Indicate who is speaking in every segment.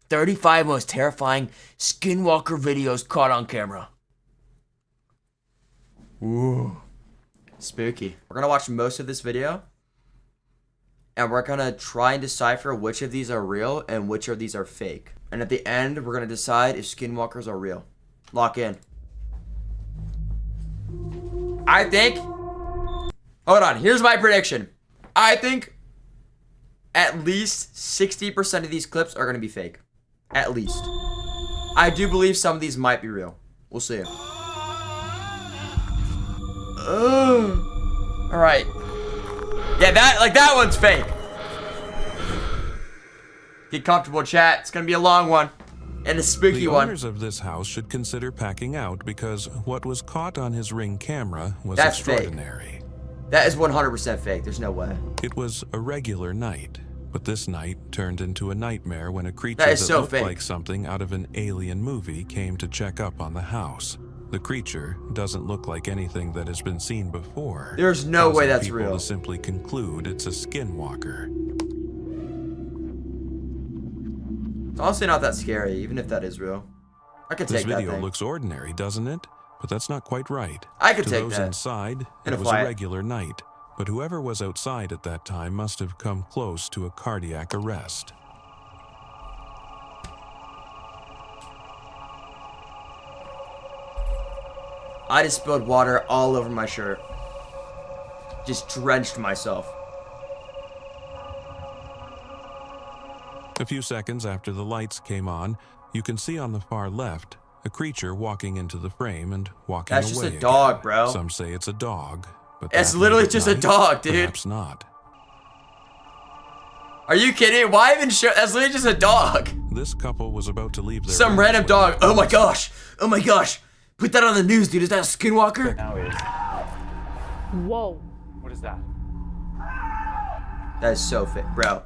Speaker 1: 35 most terrifying Skinwalker videos caught on camera. Ooh. Spooky. We're gonna watch most of this video, and we're gonna try and decipher which of these are real and which of these are fake. And at the end, we're gonna decide if Skinwalkers are real. Lock in. I think... Hold on, here's my prediction. I think at least 60% of these clips are gonna be fake. At least. I do believe some of these might be real. We'll see. Alright. Yeah, that one's fake. Get comfortable, chat. It's gonna be a long one. And a spooky one.
Speaker 2: The owners of this house should consider packing out because what was caught on his Ring camera was
Speaker 1: That's
Speaker 2: extraordinary.
Speaker 1: Fake. That is 100% fake. There's no way.
Speaker 2: It was a regular night, but this night turned into a nightmare when a creature
Speaker 1: that
Speaker 2: looked
Speaker 1: fake.
Speaker 2: like something out of an alien movie came to check up on the house. The creature doesn't look like anything that has been seen before.
Speaker 1: There's no way that's
Speaker 2: people
Speaker 1: real.
Speaker 2: To simply conclude it's a skinwalker.
Speaker 1: It's honestly not that scary, even if that is real. I could take that thing.
Speaker 2: This video looks ordinary, doesn't it? But that's not quite right.
Speaker 1: I could
Speaker 2: to
Speaker 1: take
Speaker 2: those
Speaker 1: that.
Speaker 2: inside, it was a regular night. But whoever was outside at that time must have come close to a cardiac arrest.
Speaker 1: I just spilled water all over my shirt. Just drenched myself.
Speaker 2: A few seconds after the lights came on, you can see on the far left a creature walking into the frame and walking away.
Speaker 1: That's just a dog,
Speaker 2: again.
Speaker 1: bro.
Speaker 2: Some say it's a dog, but
Speaker 1: it's literally just a dog, dude.
Speaker 2: Perhaps not.
Speaker 1: Are you kidding? Why even show? That's literally just a dog.
Speaker 2: This couple was about to leave their
Speaker 1: some random dog. Oh my gosh. Oh my gosh. Put that on the news, dude. Is that a Skinwalker?
Speaker 3: Now it is.
Speaker 4: Whoa.
Speaker 3: What is that?
Speaker 1: That is so fit, bro.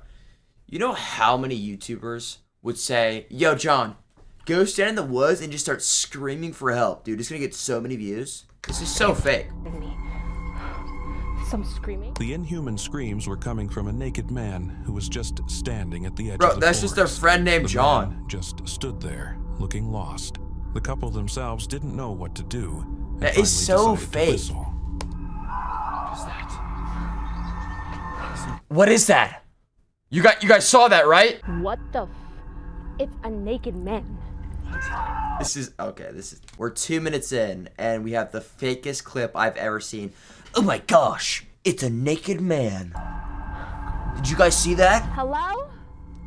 Speaker 1: You know how many YouTubers would say, yo, John, go stand in the woods and just start screaming for help, dude. It's gonna get so many views. This is so fake.
Speaker 4: Some screaming.
Speaker 2: The inhuman screams were coming from a naked man who was just standing at the edge
Speaker 1: Bro,
Speaker 2: of the
Speaker 1: that's
Speaker 2: forest.
Speaker 1: just their friend named John.
Speaker 2: Man just stood there, looking lost. The couple themselves didn't know what to do.
Speaker 1: That is so fake.
Speaker 3: What is that?
Speaker 1: What is that? You guys saw that, right?
Speaker 4: What the It's a naked man.
Speaker 1: We're 2 minutes in, and we have the fakest clip I've ever seen. Oh my gosh, it's a naked man. Did you guys see that?
Speaker 4: Hello?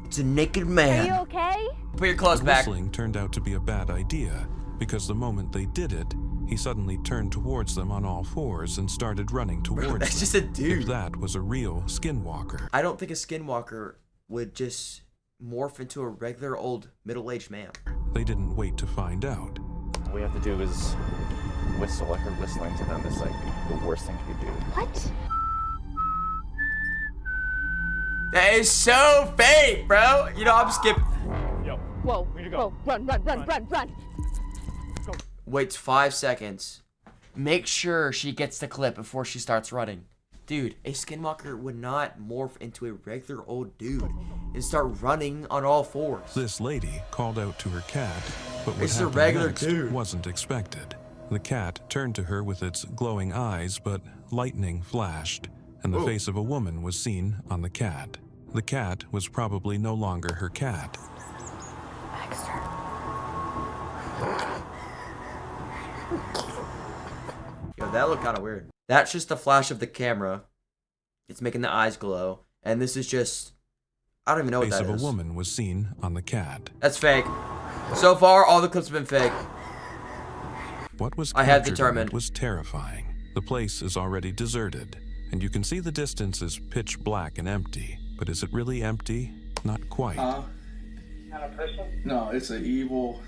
Speaker 1: It's a naked man.
Speaker 4: Are you okay?
Speaker 1: Put your clothes back.
Speaker 2: Whistling turned out to be a bad idea, because the moment they did it, he suddenly turned towards them on all fours and started running towards them.
Speaker 1: That's just a dude.
Speaker 2: If that was a real skinwalker.
Speaker 1: I don't think a Skinwalker would just morph into a regular old middle-aged man.
Speaker 2: They didn't wait to find out.
Speaker 3: All we have to do is whistle. I heard whistling to them is like the worst thing you could do.
Speaker 4: What?
Speaker 1: That is so fake, bro. You know, I'm skipping.
Speaker 3: Yo.
Speaker 4: Whoa.
Speaker 3: Way to go.
Speaker 4: Whoa. Run.
Speaker 1: Waits 5 seconds. Make sure she gets the clip before she starts running. Dude, a Skinwalker would not morph into a regular old dude and start running on all fours.
Speaker 2: This lady called out to her cat, but what
Speaker 1: It's a
Speaker 2: happened
Speaker 1: regular
Speaker 2: next
Speaker 1: dude.
Speaker 2: wasn't expected. The cat turned to her with its glowing eyes, but lightning flashed, and the face of a woman was seen on the cat. The cat was probably no longer her cat.
Speaker 4: Baxter.
Speaker 1: Yo, that looked kind of weird. That's just the flash of the camera. It's making the eyes glow. And this is just... I don't even know what
Speaker 2: The
Speaker 1: that
Speaker 2: face of
Speaker 1: is.
Speaker 2: a woman was seen on the cat.
Speaker 1: That's fake. So far, all the clips have been fake.
Speaker 2: What was
Speaker 1: I have
Speaker 2: captured
Speaker 1: determined.
Speaker 2: was terrifying. The place is already deserted, and you can see the distance is pitch black and empty. But is it really empty? Not quite.
Speaker 5: Not a person? No, it's an evil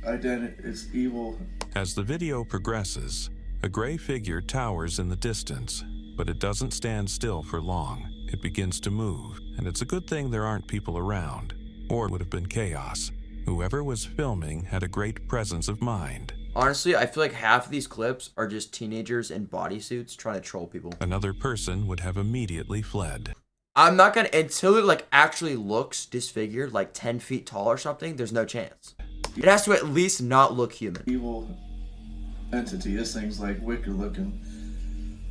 Speaker 5: identity. It's evil.
Speaker 2: As the video progresses, a gray figure towers in the distance, but it doesn't stand still for long. It begins to move, and it's a good thing there aren't people around, or it would have been chaos. Whoever was filming had a great presence of mind.
Speaker 1: Honestly, I feel like half of these clips are just teenagers in bodysuits trying to troll people.
Speaker 2: Another person would have immediately fled.
Speaker 1: I'm not gonna, until it like actually looks disfigured, like 10 feet tall or something, there's no chance. It has to at least not look human.
Speaker 5: Evil entity. This thing's like wicked looking.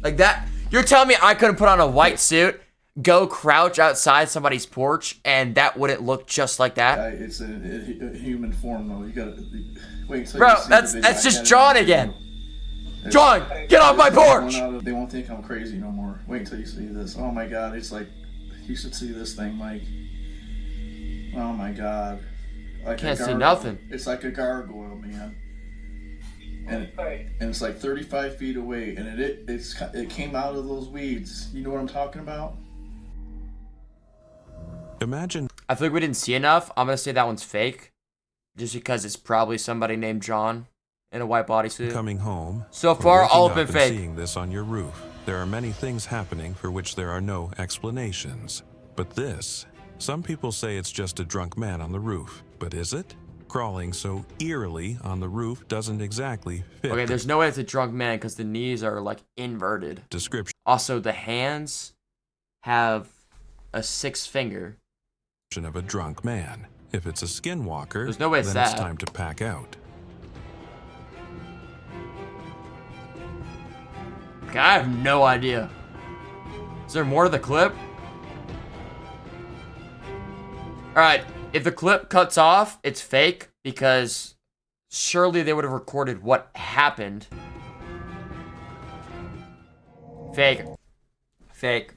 Speaker 1: Like that, you're telling me I couldn't put on a white suit, go crouch outside somebody's porch, and that wouldn't look just like that?
Speaker 5: It's a human form though. You gotta wait until
Speaker 1: Bro,
Speaker 5: you see the video.
Speaker 1: that's
Speaker 5: I
Speaker 1: just
Speaker 5: had it
Speaker 1: John
Speaker 5: on
Speaker 1: again.
Speaker 5: video.
Speaker 1: John, get off my
Speaker 5: It's going
Speaker 1: porch!
Speaker 5: out of- They won't think I'm crazy no more. Wait until you see this. Oh my god, it's like, you should see this thing, Mike. Oh my god. Like
Speaker 1: Can't
Speaker 5: a
Speaker 1: see
Speaker 5: gargoyle.
Speaker 1: nothing.
Speaker 5: It's like a gargoyle, man. And it's like 35 feet away, and it came out of those weeds. You know what I'm talking about?
Speaker 2: Imagine
Speaker 1: I feel like we didn't see enough. I'm gonna say that one's fake. Just because it's probably somebody named John in a white bodysuit.
Speaker 2: coming home.
Speaker 1: So
Speaker 2: or
Speaker 1: far,
Speaker 2: waking
Speaker 1: all
Speaker 2: up
Speaker 1: have been
Speaker 2: and
Speaker 1: fake.
Speaker 2: Seeing this on your roof. There are many things happening for which there are no explanations. But this, some people say it's just a drunk man on the roof. But is it? Crawling so eerily on the roof doesn't exactly fit
Speaker 1: Okay,
Speaker 2: the
Speaker 1: there's no way it's a drunk man because the knees are like inverted.
Speaker 2: description
Speaker 1: Also, the hands have a 6 finger.
Speaker 2: of a drunk man. If it's a skinwalker,
Speaker 1: There's no way it's
Speaker 2: then it's
Speaker 1: that.
Speaker 2: time to pack out.
Speaker 1: Okay, I have no idea. Is there more to the clip? Alright, if the clip cuts off, it's fake because surely they would have recorded what happened. Fake. Fake.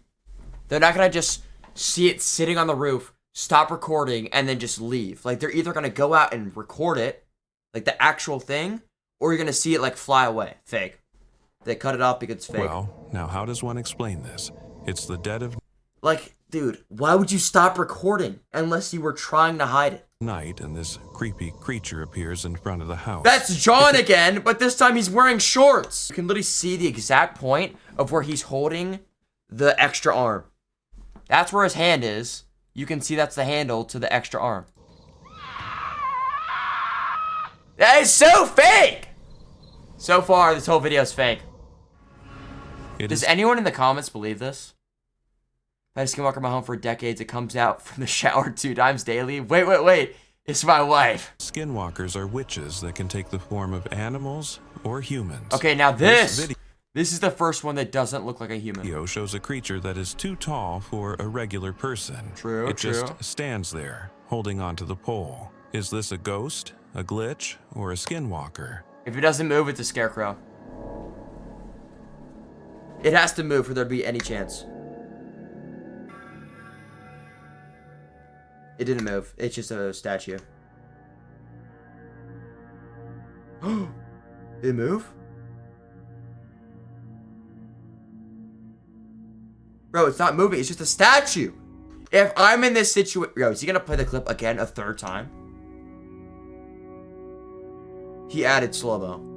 Speaker 1: They're not gonna just see it sitting on the roof, stop recording, and then just leave. Like, they're either gonna go out and record it, like the actual thing, or you're gonna see it like fly away. Fake. They cut it off because it's fake.
Speaker 2: Well, now how does one explain this? It's the dead of
Speaker 1: Like, dude, why would you stop recording unless you were trying to hide it?
Speaker 2: night and this creepy creature appears in front of the house.
Speaker 1: That's John again, but this time he's wearing shorts. You can literally see the exact point of where he's holding the extra arm. That's where his hand is. You can see that's the handle to the extra arm. That is so fake! So far, this whole video is fake.
Speaker 2: It
Speaker 1: Does
Speaker 2: is
Speaker 1: anyone in the comments believe this? I've had a Skinwalker in my home for decades. It comes out from the shower 2 times daily. Wait. It's my wife.
Speaker 2: skinwalkers are witches that can take the form of animals or humans.
Speaker 1: Okay, now
Speaker 2: This
Speaker 1: this is the first one that doesn't look like a human.
Speaker 2: video shows a creature that is too tall for a regular person.
Speaker 1: True,
Speaker 2: It just
Speaker 1: true.
Speaker 2: stands there, holding onto the pole. Is this a ghost, a glitch, or a skinwalker?
Speaker 1: If it doesn't move, it's a scarecrow. It has to move for there to be any chance. It didn't move. It's just a statue. Did it move? Bro, it's not moving. It's just a statue. If I'm in this situation... Yo, is he going to play the clip again a 3rd time? He added slow-mo.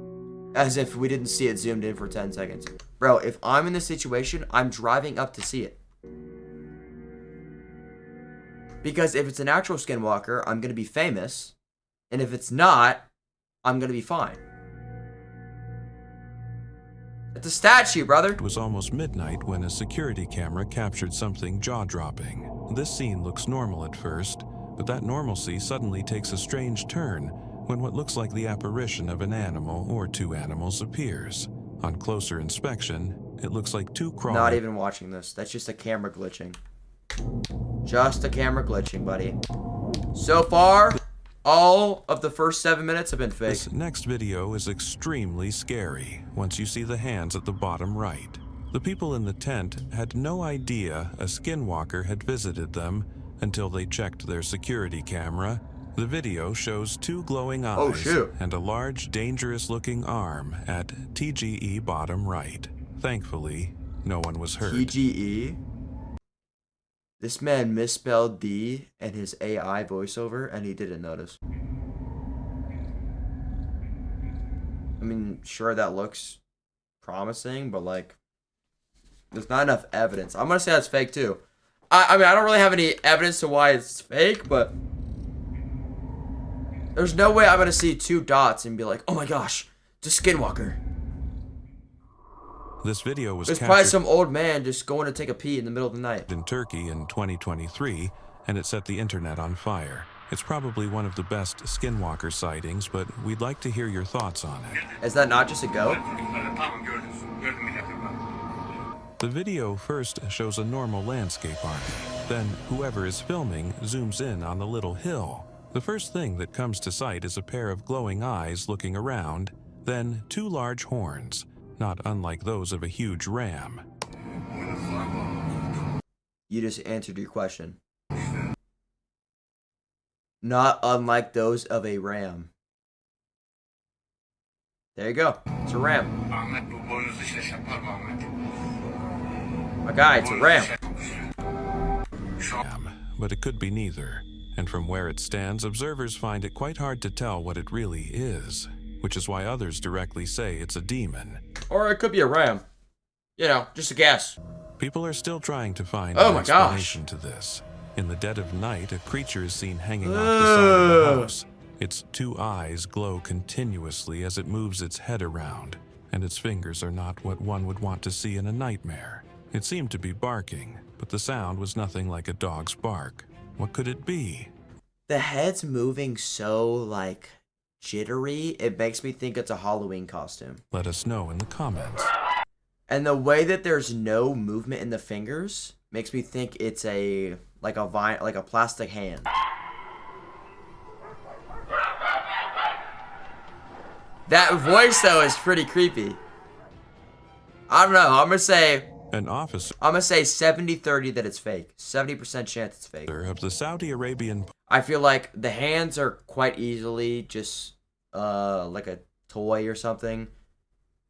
Speaker 1: As if we didn't see it zoomed in for 10 seconds. Bro, if I'm in this situation, I'm driving up to see it. Because if it's an actual skinwalker, I'm going to be famous. And if it's not, I'm going to be fine. It's a statue, brother.
Speaker 2: It was almost midnight when a security camera captured something jaw-dropping. This scene looks normal at first, but that normalcy suddenly takes a strange turn when what looks like the apparition of an animal or 2 animals appears. On closer inspection, it looks like 2 crawling...
Speaker 1: Not even watching this. That's just a camera glitching. Just a camera glitching, buddy. So far, all of the first 7 minutes have been fake.
Speaker 2: This next video is extremely scary once you see the hands at the bottom right. The people in the tent had no idea a skinwalker had visited them until they checked their security camera. The video shows 2 glowing eyes
Speaker 1: Oh, shoot.
Speaker 2: and a large, dangerous-looking arm at TGE bottom right. Thankfully, no one was hurt.
Speaker 1: TGE? This man misspelled D in his AI voiceover, and he didn't notice. I mean, sure, that looks promising, but, like, there's not enough evidence. I'm gonna say that's fake, too. I mean, I don't really have any evidence to why it's fake, but... There's no way I'm gonna see 2 dots and be like, oh my gosh, it's a skinwalker.
Speaker 2: This video was
Speaker 1: There's probably
Speaker 2: captured
Speaker 1: some old man just going to take a pee in the middle of the night.
Speaker 2: in Turkey in 2023, and it set the internet on fire. It's probably one of the best Skinwalker sightings, but we'd like to hear your thoughts on it.
Speaker 1: Is that not just a goat?
Speaker 2: The video first shows a normal landscape army. Then whoever is filming zooms in on the little hill. The first thing that comes to sight is a pair of glowing eyes looking around, then two large horns, not unlike those of a huge ram.
Speaker 1: You just answered your question. Not unlike those of a ram. There you go. It's a ram. My guy, it's a ram.
Speaker 2: But it could be neither. And from where it stands, observers find it quite hard to tell what it really is, which is why others directly say it's a demon.
Speaker 1: Or it could be a ram. You know, just a guess.
Speaker 2: People are still trying to find
Speaker 1: Oh
Speaker 2: an
Speaker 1: my gosh.
Speaker 2: explanation to this. In the dead of night, a creature is seen hanging off the side of the house. Its two eyes glow continuously as it moves its head around, and its fingers are not what one would want to see in a nightmare. It seemed to be barking, but the sound was nothing like a dog's bark. What could it be?
Speaker 1: The head's moving so, like, jittery, it makes me think it's a Halloween costume.
Speaker 2: Let us know in the comments.
Speaker 1: And the way that there's no movement in the fingers makes me think it's a plastic hand. That voice though is pretty creepy. I don't know. I'm gonna say
Speaker 2: An officer
Speaker 1: 70-30 that it's fake. 70% chance it's fake.
Speaker 2: of the Saudi Arabian
Speaker 1: I feel like the hands are quite easily just like a toy or something.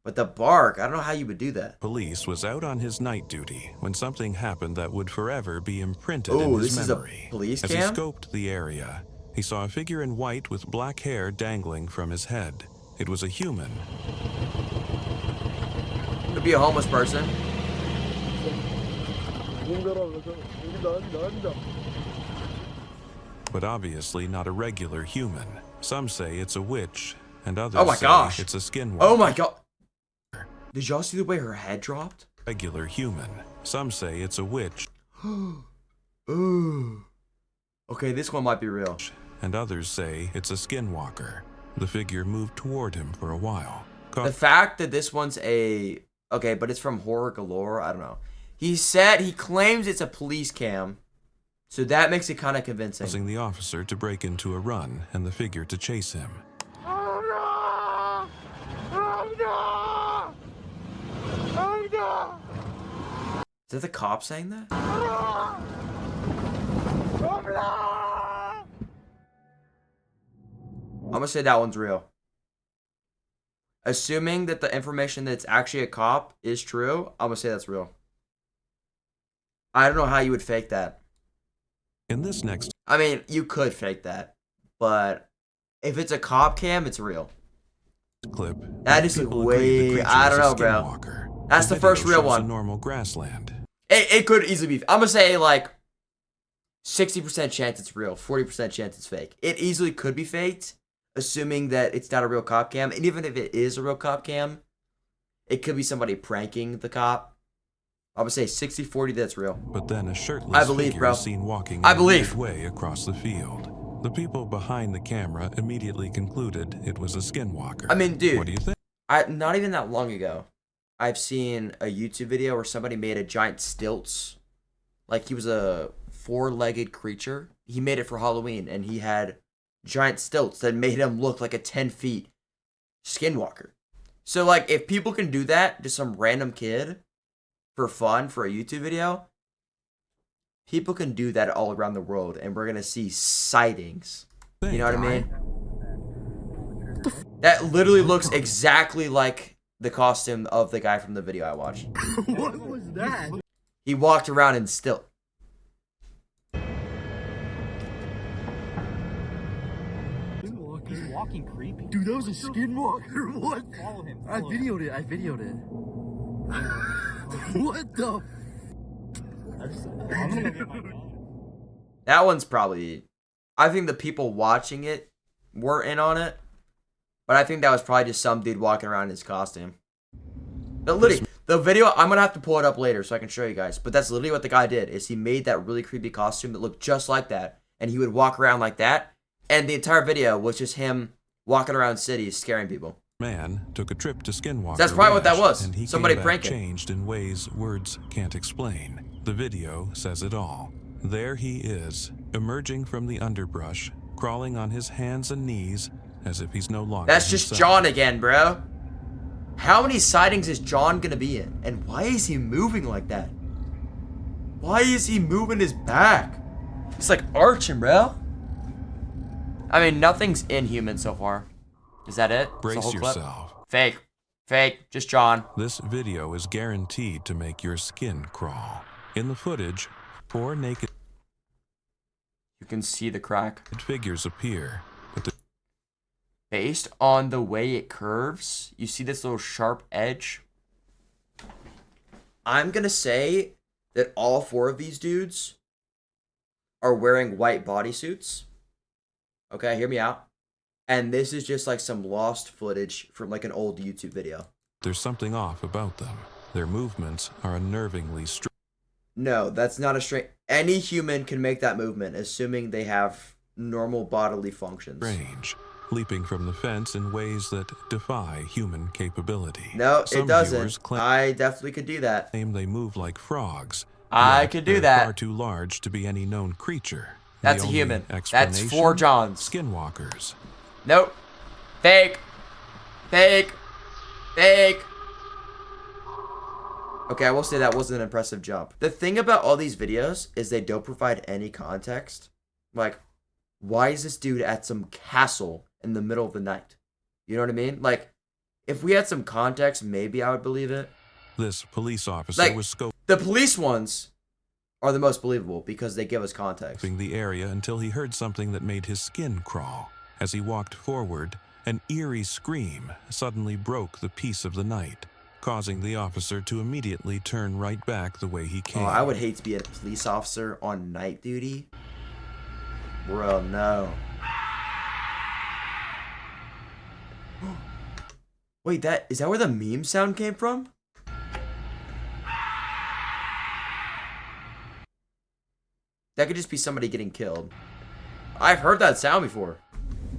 Speaker 1: But the bark, I don't know how you would do that.
Speaker 2: police was out on his night duty when something happened that would forever be imprinted in
Speaker 1: Oh,
Speaker 2: his
Speaker 1: this is a
Speaker 2: memory.
Speaker 1: police
Speaker 2: As
Speaker 1: cam?
Speaker 2: he scoped the area, he saw a figure in white with black hair dangling from his head. It was a human.
Speaker 1: Could be a homeless person.
Speaker 2: But obviously not a regular human. Some say it's a witch, and others
Speaker 1: Oh my
Speaker 2: say
Speaker 1: gosh.
Speaker 2: it's a skinwalker.
Speaker 1: Oh my god. Did y'all see the way her head dropped?
Speaker 2: Regular human. Some say it's a witch,
Speaker 1: Ooh. Okay, this one might be real.
Speaker 2: and others say it's a skinwalker. The figure moved toward him for a while.
Speaker 1: The fact that this one's okay, but it's from Horror Galore, I don't know. He claims it's a police cam, so that makes it kind of convincing.
Speaker 2: Causing the officer to break into a run and the figure to chase him.
Speaker 1: Is that the cop saying that? I'm gonna say that one's real. Assuming that the information that it's actually a cop is true, I'm gonna say that's real. I don't know how you would fake that.
Speaker 2: In this next
Speaker 1: I mean, you could fake that, but if it's a cop cam, it's real.
Speaker 2: clip,
Speaker 1: That
Speaker 2: many
Speaker 1: is
Speaker 2: people
Speaker 1: way-
Speaker 2: agree the creature
Speaker 1: I don't
Speaker 2: is a
Speaker 1: know, bro.
Speaker 2: skinwalker.
Speaker 1: That's the
Speaker 2: video
Speaker 1: first real
Speaker 2: shows
Speaker 1: one.
Speaker 2: A normal grassland.
Speaker 1: It could easily be. I'm gonna say like 60% chance it's real, 40% chance it's fake. It easily could be faked, assuming that it's not a real cop cam. And even if it is a real cop cam, it could be somebody pranking the cop. I'm gonna say 60-40 that's real.
Speaker 2: But then a shirtless
Speaker 1: I believe,
Speaker 2: figure
Speaker 1: bro.
Speaker 2: is seen walking
Speaker 1: I
Speaker 2: in a
Speaker 1: believe.
Speaker 2: weird way across the field. The people behind the camera immediately concluded it was a skinwalker.
Speaker 1: I mean, dude.
Speaker 2: What do you think?
Speaker 1: Not even that long ago, I've seen a YouTube video where somebody made a giant stilts. Like he was a 4-legged creature. He made it for Halloween, and he had giant stilts that made him look like a 10 feet skinwalker. So, like, if people can do that to some random kid for fun for a YouTube video, people can do that all around the world, and we're going to see sightings. You know what I mean? That literally looks exactly like the costume of the guy from the video I watched.
Speaker 6: What was that?
Speaker 1: He walked around in stilt.
Speaker 6: He's walking creepy. Dude, that was a skinwalker. What?
Speaker 7: Follow him.
Speaker 6: I videoed it. What the?
Speaker 7: I'm gonna go get my dog.
Speaker 1: That one's probably... I think the people watching it were in on it. But I think that was probably just some dude walking around in his costume. Literally, the video, I'm gonna have to pull it up later so I can show you guys. But that's literally what the guy did, is he made that really creepy costume that looked just like that. And he would walk around like that. And the entire video was just him walking around cities scaring people.
Speaker 2: Man took a trip to Skinwalker.
Speaker 1: That's probably what that was.
Speaker 2: And he
Speaker 1: Somebody
Speaker 2: came back
Speaker 1: pranking.
Speaker 2: changed in ways words can't explain. The video says it all. There he is, emerging from the underbrush, crawling on his hands and knees as if he's no longer
Speaker 1: That's just
Speaker 2: himself.
Speaker 1: John again, bro. How many sightings is John gonna be in? And why is he moving like that? Why is he moving his back? It's like arching, bro. I mean, nothing's inhuman so far. Is that it? That's the
Speaker 2: Brace
Speaker 1: whole clip?
Speaker 2: yourself.
Speaker 1: Fake. Fake. Just John.
Speaker 2: This video is guaranteed to make your skin crawl. In the footage, 4 naked
Speaker 1: You can see the crack.
Speaker 2: figures appear, but the
Speaker 1: Based on the way it curves, you see this little sharp edge? I'm gonna say that all 4 of these dudes are wearing white bodysuits. Okay, hear me out. And this is just like some lost footage from like an old YouTube video.
Speaker 2: there's something off about them. Their movements are unnervingly
Speaker 1: No, that's not a straight. Any human can make that movement, assuming they have normal bodily functions.
Speaker 2: strange, leaping from the fence in ways that defy human capability.
Speaker 1: No,
Speaker 2: Some
Speaker 1: it doesn't.
Speaker 2: viewers claim
Speaker 1: I definitely could do that.
Speaker 2: they move like frogs.
Speaker 1: I
Speaker 2: yet
Speaker 1: could do
Speaker 2: they're
Speaker 1: that.
Speaker 2: Far too large to be any known creature.
Speaker 1: That's
Speaker 2: The
Speaker 1: a
Speaker 2: only
Speaker 1: human. That's
Speaker 2: explanation?
Speaker 1: 4 Johns.
Speaker 2: Skinwalkers.
Speaker 1: Nope. Fake. Fake. Fake. Okay, I will say that wasn't an impressive job. The thing about all these videos is they don't provide any context. Like, why is this dude at some castle in the middle of the night? You know what I mean? Like, if we had some context, maybe I would believe it.
Speaker 2: This police officer
Speaker 1: Like,
Speaker 2: was scoping
Speaker 1: the police ones are the most believable because they give us context.
Speaker 2: the area until he heard something that made his skin crawl. As he walked forward, an eerie scream suddenly broke the peace of the night, causing the officer to immediately turn right back the way he came.
Speaker 1: Oh, I would hate to be a police officer on night duty. Bro, no. Wait, is that where the meme sound came from? That could just be somebody getting killed. I've heard that sound before.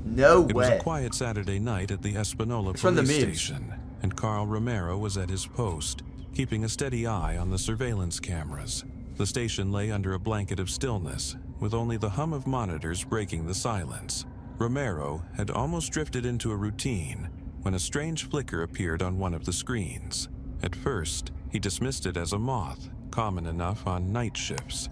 Speaker 1: No
Speaker 2: It was a
Speaker 1: way.
Speaker 2: quiet Saturday night at the Espanola
Speaker 1: It's from the
Speaker 2: police
Speaker 1: memes.
Speaker 2: station, and Carl Romero was at his post, keeping a steady eye on the surveillance cameras. The station lay under a blanket of stillness, with only the hum of monitors breaking the silence. Romero had almost drifted into a routine when a strange flicker appeared on one of the screens. At first, he dismissed it as a moth, common enough on night shifts.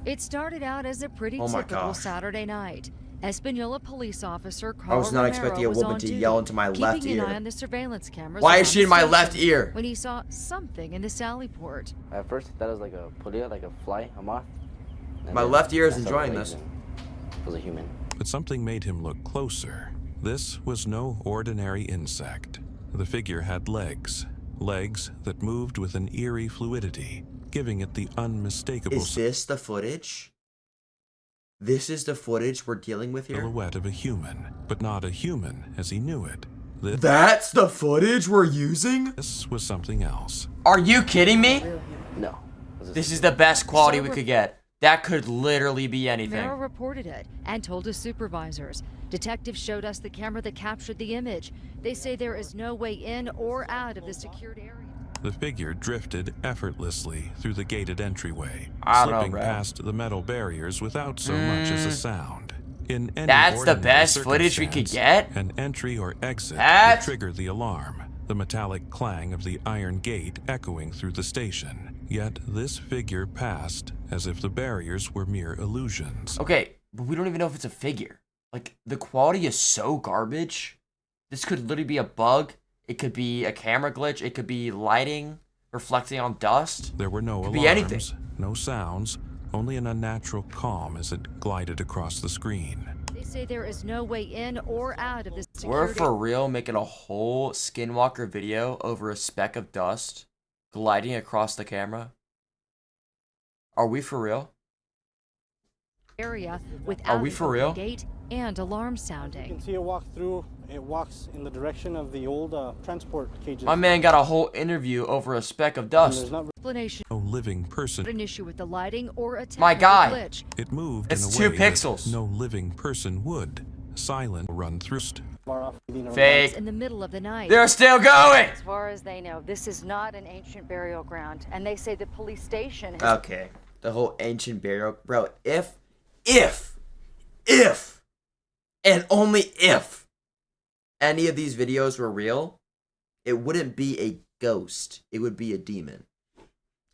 Speaker 7: It started out as a pretty
Speaker 1: Oh my
Speaker 7: typical
Speaker 1: gosh.
Speaker 7: Saturday night. Espanola police officer Carl
Speaker 1: I was not
Speaker 7: Romero
Speaker 1: expecting a
Speaker 7: was
Speaker 1: woman
Speaker 7: on
Speaker 1: to
Speaker 7: duty,
Speaker 1: yell into my left
Speaker 7: keeping an eye
Speaker 1: ear.
Speaker 7: on the surveillance cameras
Speaker 1: Why is
Speaker 7: around
Speaker 1: she
Speaker 7: the
Speaker 1: in my
Speaker 7: station
Speaker 1: left ear?
Speaker 7: when he saw something in the sally port.
Speaker 3: At first, I thought it was like a polilla, like a fly, a moth. And
Speaker 1: My
Speaker 3: then
Speaker 1: left ear is
Speaker 3: I saw the
Speaker 1: enjoying
Speaker 3: legs
Speaker 1: this.
Speaker 3: and It was a human.
Speaker 2: But something made him look closer. This was no ordinary insect. The figure had legs that moved with an eerie fluidity, giving it the unmistakable
Speaker 1: Is this the footage? This is the footage we're dealing with here?
Speaker 2: silhouette of a human, but not a human as he knew it.
Speaker 1: That's the footage we're using?
Speaker 2: This was something else.
Speaker 1: Are you kidding me?
Speaker 3: No.
Speaker 1: This is the best quality we could get. That could literally be anything.
Speaker 7: Romero reported it and told his supervisors. Detectives showed us the camera that captured the image. They say there is no way in or out of the secured area.
Speaker 2: The figure drifted effortlessly through the gated entryway,
Speaker 1: I don't know,
Speaker 2: slipping
Speaker 1: bro.
Speaker 2: past the metal barriers without so much as a sound. In any
Speaker 1: That's the
Speaker 2: ordinary
Speaker 1: best footage we could
Speaker 2: circumstance,
Speaker 1: get?
Speaker 2: An entry or exit
Speaker 1: That-
Speaker 2: would trigger the alarm, the metallic clang of the iron gate echoing through the station. Yet this figure passed as if the barriers were mere illusions.
Speaker 1: Okay, but we don't even know if it's a figure. Like, the quality is so garbage. This could literally be a bug. It could be a camera glitch. It could be lighting reflecting on dust.
Speaker 2: There were no
Speaker 1: Could
Speaker 2: alarms,
Speaker 1: be anything.
Speaker 2: no sounds, only an unnatural calm as it glided across the screen.
Speaker 7: They say there is no way in or out of the
Speaker 1: We're
Speaker 7: secured
Speaker 1: for real making a whole Skinwalker video over a speck of dust gliding across the camera. Are we for real?
Speaker 7: area without
Speaker 1: we
Speaker 7: an
Speaker 1: for
Speaker 7: open
Speaker 1: real?
Speaker 7: gate and alarm
Speaker 6: You
Speaker 7: sounding.
Speaker 6: can see it walk through. It walks in the direction of the old transport cages.
Speaker 1: My man got a whole interview over a speck of
Speaker 6: And
Speaker 1: dust.
Speaker 6: there's not
Speaker 7: Explanation.
Speaker 2: No living person.
Speaker 7: An issue with the lighting or a
Speaker 1: My
Speaker 7: technical
Speaker 1: guy.
Speaker 7: glitch.
Speaker 2: It moved
Speaker 1: It's
Speaker 2: in a
Speaker 1: 2
Speaker 2: way
Speaker 1: pixels.
Speaker 2: that no living person would. Silent run through.
Speaker 6: far off.
Speaker 1: Fake.
Speaker 7: In the middle of the night.
Speaker 1: They're still going.
Speaker 8: As far as they know, this is not an ancient burial ground, and they say the police station has
Speaker 1: Okay. The whole ancient burial, bro. If, and only if any of these videos were real, it wouldn't be a ghost. It would be a demon.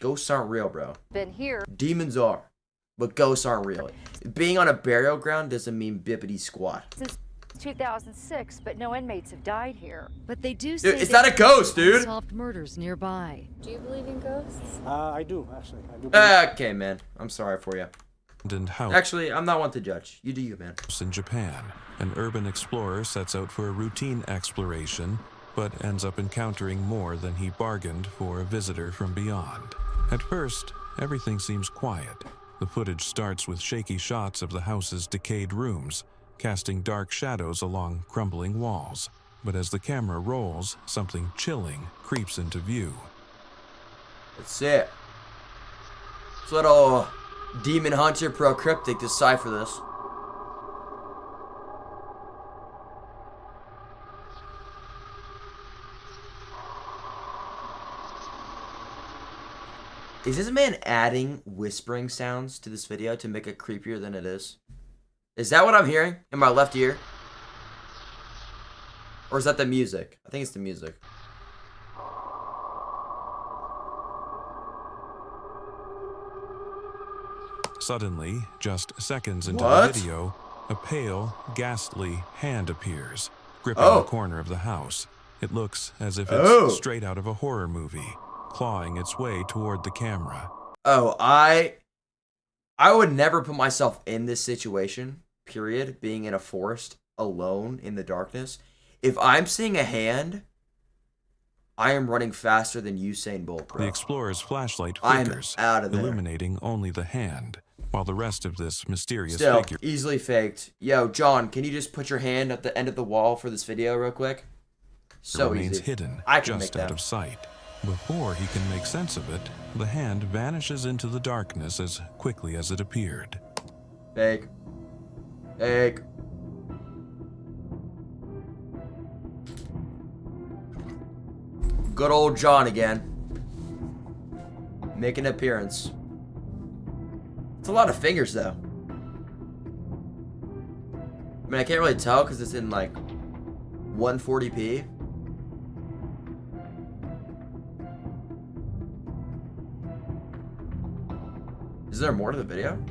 Speaker 1: Ghosts aren't real, bro.
Speaker 8: been here.
Speaker 1: Demons are, but ghosts aren't real. Being on a burial ground doesn't mean bippity squat.
Speaker 8: Since 2006, but no inmates have died here.
Speaker 7: But they do say
Speaker 1: Dude, it's
Speaker 7: they
Speaker 1: not a ghost, dude.
Speaker 7: unsolved murders nearby.
Speaker 4: Do you believe in ghosts?
Speaker 6: I do, actually. I do. believe-
Speaker 1: Okay, man. I'm sorry for you.
Speaker 2: Abandoned house
Speaker 1: Actually, I'm not one to judge. You do you, man.
Speaker 2: in Japan. An urban explorer sets out for a routine exploration, but ends up encountering more than he bargained for a visitor from beyond. At first, everything seems quiet. The footage starts with shaky shots of the house's decayed rooms, casting dark shadows along crumbling walls. But as the camera rolls, something chilling creeps into view.
Speaker 1: That's it. Let's let old Demon Hunter Pro Cryptic decipher this. Is this man adding whispering sounds to this video to make it creepier than it is? Is that what I'm hearing in my left ear? Or is that the music? I think it's the music.
Speaker 2: Suddenly, just seconds into
Speaker 1: What?
Speaker 2: the video, a pale, ghastly hand appears, gripping
Speaker 1: Oh.
Speaker 2: the corner of the house. It looks as if it's
Speaker 1: Oh.
Speaker 2: straight out of a horror movie, clawing its way toward the camera.
Speaker 1: Oh, I would never put myself in this situation, period, being in a forest alone in the darkness. If I'm seeing a hand, I am running faster than Usain Bolt, bro.
Speaker 2: The explorer's flashlight
Speaker 1: I'm
Speaker 2: flickers,
Speaker 1: out of there.
Speaker 2: illuminating only the hand, while the rest of this mysterious
Speaker 1: Still,
Speaker 2: figure
Speaker 1: easily faked. Yo, John, can you just put your hand at the end of the wall for this video real quick? So
Speaker 2: remains
Speaker 1: easy.
Speaker 2: hidden,
Speaker 1: I can
Speaker 2: just
Speaker 1: make
Speaker 2: out
Speaker 1: that.
Speaker 2: of sight. Before he can make sense of it, the hand vanishes into the darkness as quickly as it appeared.
Speaker 1: Fake. Fake. Good old John again. Make an appearance. It's a lot of fingers, though. I mean, I can't really tell because it's in like 140p. Is there more to the video?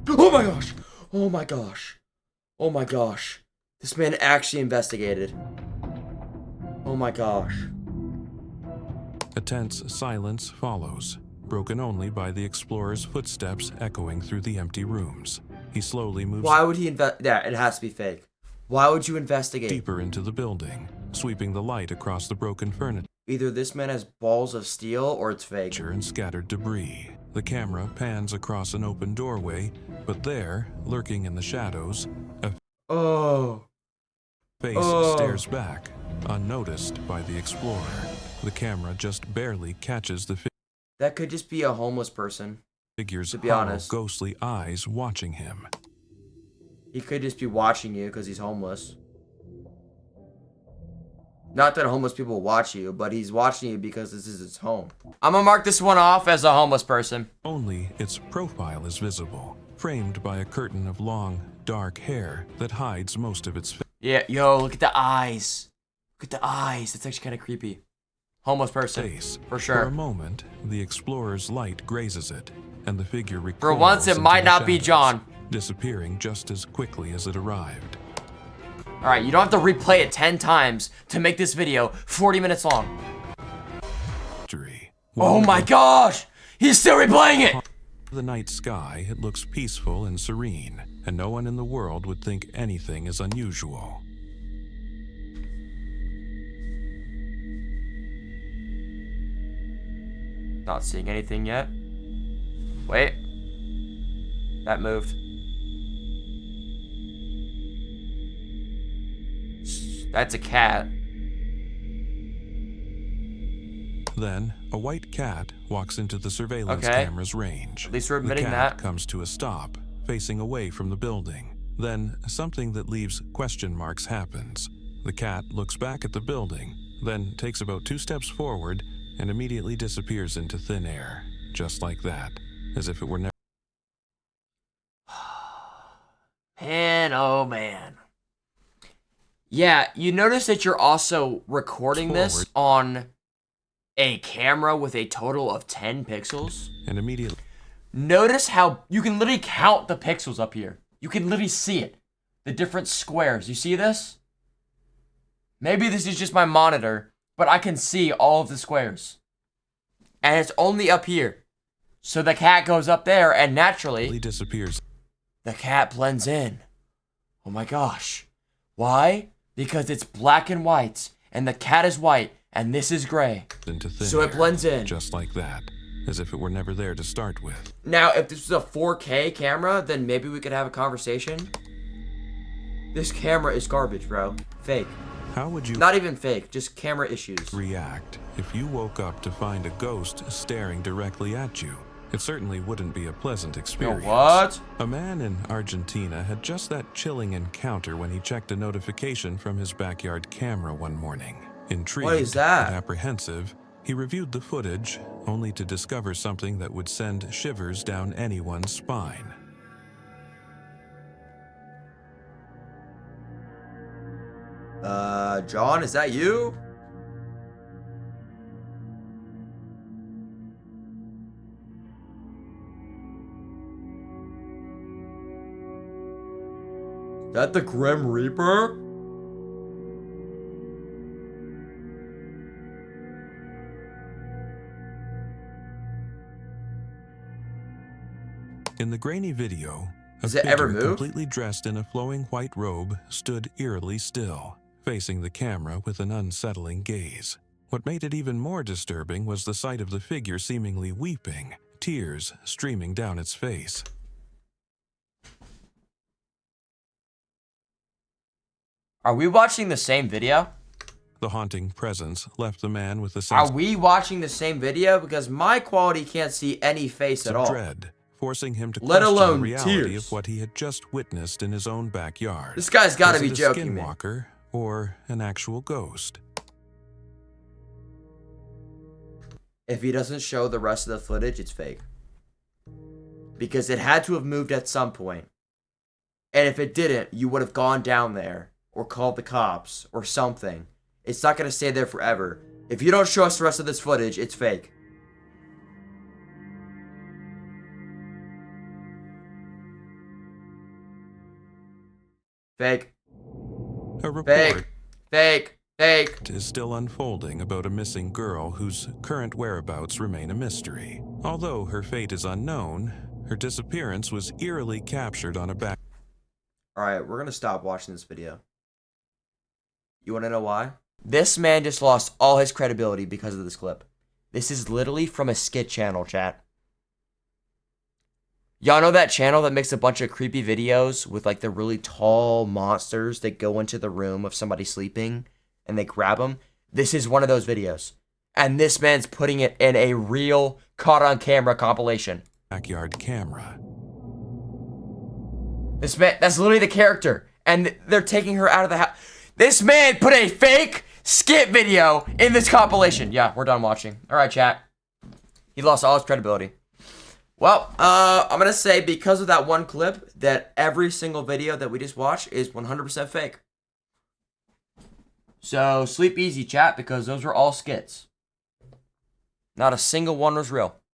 Speaker 1: Oh my gosh! Oh my gosh! Oh my gosh! This man actually investigated. Oh my gosh.
Speaker 2: A tense silence follows, broken only by the explorer's footsteps echoing through the empty rooms. He slowly moves
Speaker 1: Why would he invest? Yeah, it has to be fake. Why would you investigate?
Speaker 2: deeper into the building, sweeping the light across the broken furniture
Speaker 1: Either this man has balls of steel or it's fake.
Speaker 2: and scattered debris. The camera pans across an open doorway, but there, lurking in the shadows, a
Speaker 1: Oh.
Speaker 2: face
Speaker 1: Oh.
Speaker 2: stares back, unnoticed by the explorer. The camera just barely catches the
Speaker 1: That could just be a homeless person.
Speaker 2: figure's
Speaker 1: To be
Speaker 2: hollow,
Speaker 1: honest.
Speaker 2: ghostly eyes watching him.
Speaker 1: He could just be watching you because he's homeless. Not that homeless people watch you, but he's watching you because this is his home. I'm gonna mark this one off as a homeless person.
Speaker 2: Only its profile is visible, framed by a curtain of long, dark hair that hides most of its face.
Speaker 1: Yeah, yo, look at the eyes. Look at the eyes. That's actually kind of creepy. Homeless person, for
Speaker 2: For a
Speaker 1: sure.
Speaker 2: moment, the explorer's light grazes it, and the figure recoils
Speaker 1: For once, it
Speaker 2: into
Speaker 1: might
Speaker 2: the
Speaker 1: not be
Speaker 2: shadows,
Speaker 1: John.
Speaker 2: disappearing just as quickly as it arrived.
Speaker 1: All right, you don't have to replay it 10 times to make this video 40 minutes long.
Speaker 2: Victory.
Speaker 1: Oh my gosh! He's still replaying it!
Speaker 2: The night sky, it looks peaceful and serene, and no one in the world would think anything is unusual.
Speaker 1: Not seeing anything yet. Wait. That moved. That's a cat.
Speaker 2: Then, a white cat walks into the surveillance
Speaker 1: Okay.
Speaker 2: camera's range.
Speaker 1: At least we're admitting
Speaker 2: the cat
Speaker 1: that.
Speaker 2: comes to a stop, facing away from the building. Then, something that leaves question marks happens. The cat looks back at the building, then takes about 2 steps forward and immediately disappears into thin air, just like that, as if it were never.
Speaker 1: Man, oh man. Yeah, you notice that you're also recording this on a camera with a total of 10 pixels.
Speaker 2: And immediately.
Speaker 1: Notice how you can literally count the pixels up here. You can literally see it. The different squares. You see this? Maybe this is just my monitor, but I can see all of the squares. And it's only up here. So the cat goes up there and naturally
Speaker 2: disappears.
Speaker 1: The cat blends in. Oh my gosh. Why? Because it's black and white, and the cat is white, and this is gray.
Speaker 2: Into thin
Speaker 1: So it
Speaker 2: air,
Speaker 1: blends in.
Speaker 2: just like that, as if it were never there to start with.
Speaker 1: Now, if this was a 4K camera, then maybe we could have a conversation. This camera is garbage, bro. Fake.
Speaker 2: How would you
Speaker 1: Not even fake, just camera issues.
Speaker 2: react if you woke up to find a ghost staring directly at you? It certainly wouldn't be a pleasant experience.
Speaker 1: what?
Speaker 2: A man in Argentina had just that chilling encounter when he checked a notification from his backyard camera one morning. Intrigued
Speaker 1: What is that?
Speaker 2: and apprehensive, he reviewed the footage, only to discover something that would send shivers down anyone's spine.
Speaker 1: John, is that you? Is that the Grim Reaper?
Speaker 2: In the grainy video, a
Speaker 1: Has it ever
Speaker 2: figure
Speaker 1: moved?
Speaker 2: completely dressed in a flowing white robe stood eerily still, facing the camera with an unsettling gaze. What made it even more disturbing was the sight of the figure seemingly weeping, tears streaming down its face.
Speaker 1: Are we watching the same video?
Speaker 2: The haunting presence left the man with a
Speaker 1: Are
Speaker 2: sense
Speaker 1: we watching the same video? Because my quality can't see any face at
Speaker 2: of
Speaker 1: all.
Speaker 2: dread, forcing him to
Speaker 1: Let
Speaker 2: question
Speaker 1: alone
Speaker 2: the reality
Speaker 1: tears.
Speaker 2: of what he had just witnessed in his own backyard.
Speaker 1: This guy's got to
Speaker 2: Was
Speaker 1: be
Speaker 2: it
Speaker 1: joking
Speaker 2: a
Speaker 1: me.
Speaker 2: skinwalker or an actual ghost?
Speaker 1: If he doesn't show the rest of the footage, it's fake. Because it had to have moved at some point. And if it didn't, you would have gone down there or called the cops or something. It's not going to stay there forever. If you don't show us the rest of this footage, it's fake. Fake.
Speaker 2: A report
Speaker 1: Fake. Fake. Fake.
Speaker 2: is still unfolding about a missing girl whose current whereabouts remain a mystery. Although her fate is unknown, her disappearance was eerily captured on a back.
Speaker 1: Alright, we're going to stop watching this video. You want to know why? This man just lost all his credibility because of this clip. This is literally from a skit channel, chat. Y'all know that channel that makes a bunch of creepy videos with like the really tall monsters that go into the room of somebody sleeping and they grab them? This is one of those videos. And this man's putting it in a real caught on camera compilation.
Speaker 2: Backyard camera.
Speaker 1: This man, that's literally the character. And they're taking her out of the house. This man put a fake skit video in this compilation. Yeah, we're done watching. All right, chat. He lost all his credibility. Well, I'm going to say because of that one clip that every single video that we just watched is 100% fake. So sleep easy, chat, because those were all skits. Not a single one was real.